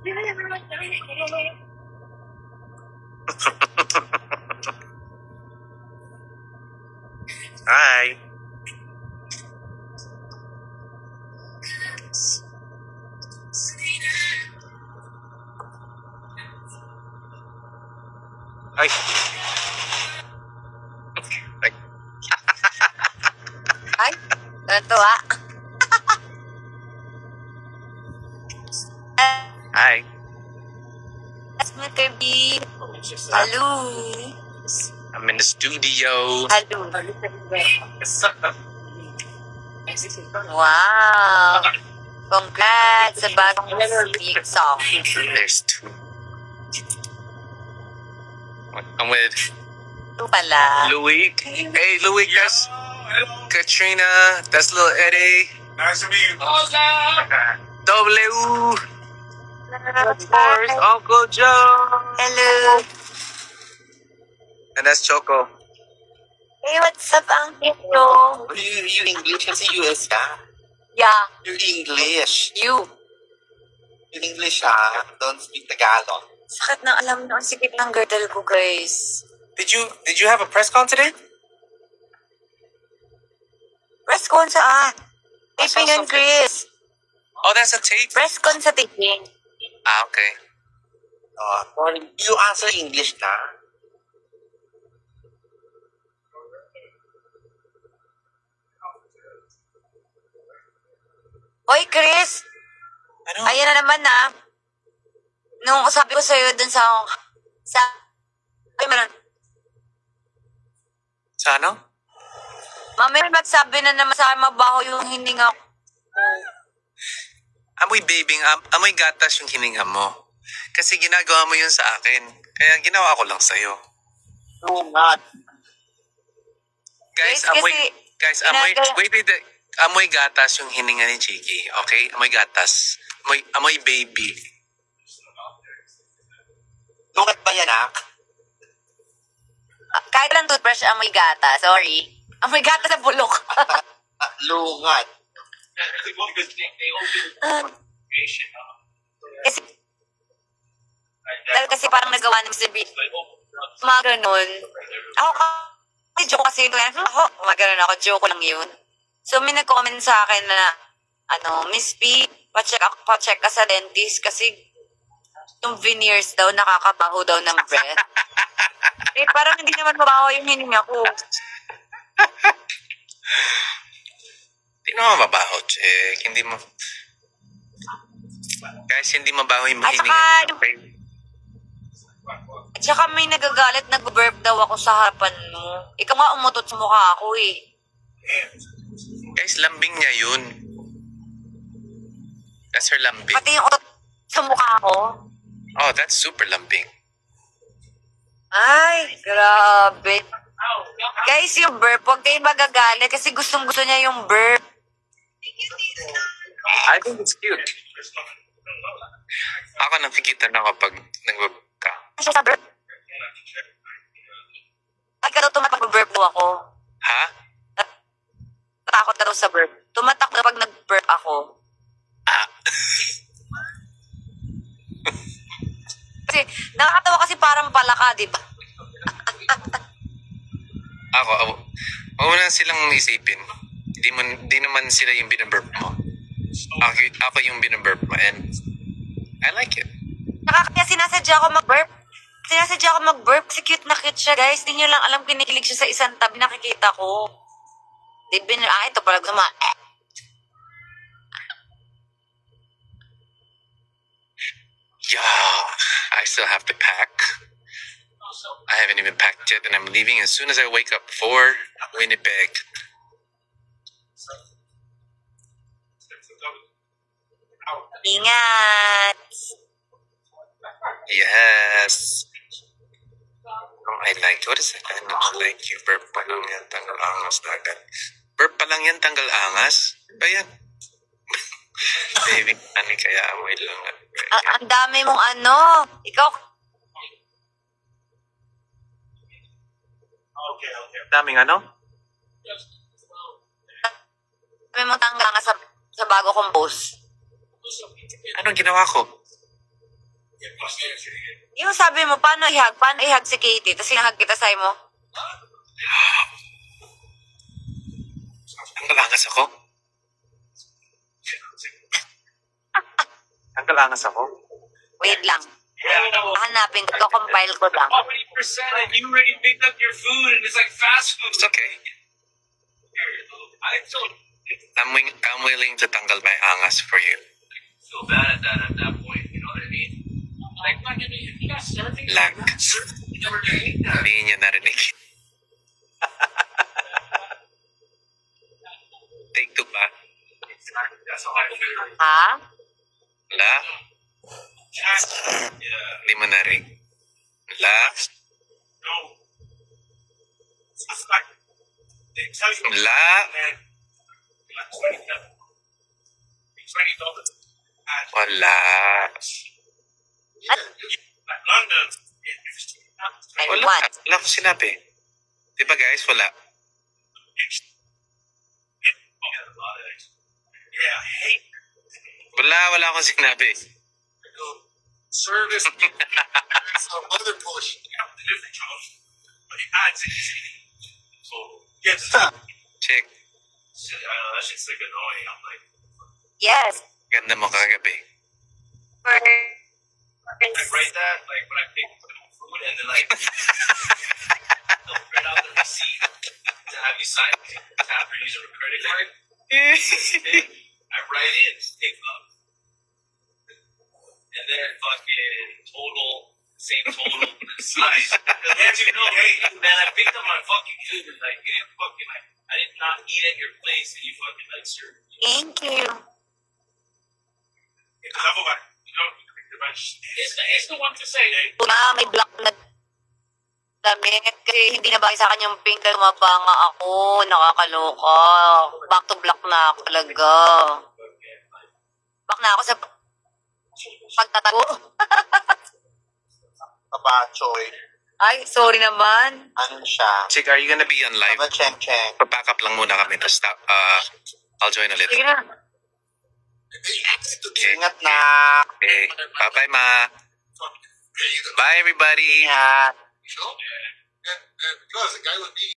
Hi. Ay. Ay. Ay, natuwa. Hi. That's Mr. B. Hello. I'm in the studio. Hello. Wow. Congrats sa bagong music song. There's two. I'm with Ito pala. Louis. Hey, Louis, that's Katrina. That's little Eddie. Nice to meet you. W. Of course, Uncle Joe. Hello. And that's Choco. Hey, what's up, Uncle? You English kasi US ka? Yeah, You English. you. You English don't speak Tagalog. Sakit na alam na ang sikip ng girdle ko, guys. Did you have a press con today? Press con saan? Taping yun, Chris. Oh, that's a tape. Press con sa taping. Ah, okay. You answer English na? Hoy, Chris. Ano? Ayan na naman na. Nung sabi ko sa'yo dun sa ay, meron. Sa ano? Mami, magsabi na naman sa akin mabaho yung hininga ko. Amoy gatas yung hininga mo. Kasi ginagawa mo yun sa akin. Kaya ginawa ko lang sa'yo. No, not. Guys, Guys, wait. Amoy gatas yung hininga ni Chiki. Okay? Amoy gatas. Amoy baby. Lungat ba yan, Kahit lang toothbrush, amoy gata. Sorry. Amoy gata sa bulok. Lungat. kasi parang nagawa ng Mr. B. Mga ganun. Kasi joke kasi ito. Mga ganun ako. Joke lang yun. So, may nag-comment sa akin na, Miss B, pa-check ka sa dentist kasi yung veneers daw, nakakabaho daw ng breath. Parang hindi naman mabaho yung hininga ko. Hindi naman mabaho, Chek. Hindi mo... Guys, hindi mabaho yung hininga niyo. Okay? At saka may nagagalit, nag-burp daw ako sa harapan mo. Ikaw nga umutot sa mukha ako eh. Guys, lambing niya yun. That's her lambing. Pati yung utot sa mukha ko. Oh, that's super lambing. Ay, grabe. Guys, yung burp, huwag kayong magagalit kasi gustong-gusto niya yung burp. I think it's cute. Ako nakikita na kapag nag-burp ka. Siya sa burp. Ay, ka daw tumatak-burp mo ako. Ha? Natakot ka daw sa burp. Tumatak na pag nag-burp ako. Kasi, nakakatawa kasi parang palaka, di ba? Ako. Huwag mo na silang isipin. Hindi naman sila yung binaburp mo. Ako yung binaburp mo and I like it. Kaya sinasadya ako mag-burp. Kasi cute na cute siya, guys. Di nyo lang alam, kinikilig siya sa isang tabi, nakikita ko. Ito pala gusto Yeah, I still have to pack. I haven't even packed yet and I'm leaving as soon as I wake up for Winnipeg. Ingat! Yes. I like, what is that? I like you. Burp pa lang yan, tanggal angas na agad. Burp pa lang yan, tanggal angas? Ba yan? Baby, kaya amoy lang. Ang dami mong Ikaw, Okay. Daming ano? dami mong tanggal nga sa bago kong post. Anong ginawa ko? Yung sabi mo, paano ihag? Paano ihag si Katie? Tapos hinahag kita sa'yo mo? Ang kalangas ako. Ang kalangas ako. Wait lang. Hanapin ko, compile ko lang. How many percent and you already picked up your food and it's like fast food. It's okay. I don't I'm willing to tanggal my angas for you. feel bad at that point, you know what I mean? Like, Lang. you never hate that. Hindi niya narinig. Take two pa. That's how I feel. Ha? La? Yeah. Hindi mo narinig. La? No. It's like, they tell you, La? man, you're like 27. You're 20 Wala. Like London. I Wala. want. Wala ko sinabi. Di ba guys? Wala. Yeah, I hate Wala akong sinabi. service. Some other bullshit. Different jobs. But it adds it. So, yeah, Check. that shit's like annoying. I'm like, Yes. Ganda mo kagabi. I write that like when I pick food and then like they'll print out the receipt to have you sign to have her use a credit card. I write in take up. And then fucking total, same total, size. Let you know, hey, man, I picked up my fucking food and like, you didn't fucking like, I did not eat at your place and you fucking like served me. Thank you. It's the one to say, hey, May black na damit. Kasi hindi na bagay sa akin yung pink dahil mabanga ako. Nakakaloka. Back to black na ako talaga. Back na ako sa pagtatago. Kabachoy. Ay, sorry naman. Ano siya? Chick, are you gonna be on live? Kaba cheng-cheng. Pa-pack up lang muna kami. Tapos I'll join ulit. Sige na. Okay. Ingat na. Okay. Bye-bye, ma. Bye, everybody. Ingat. and because a guy would be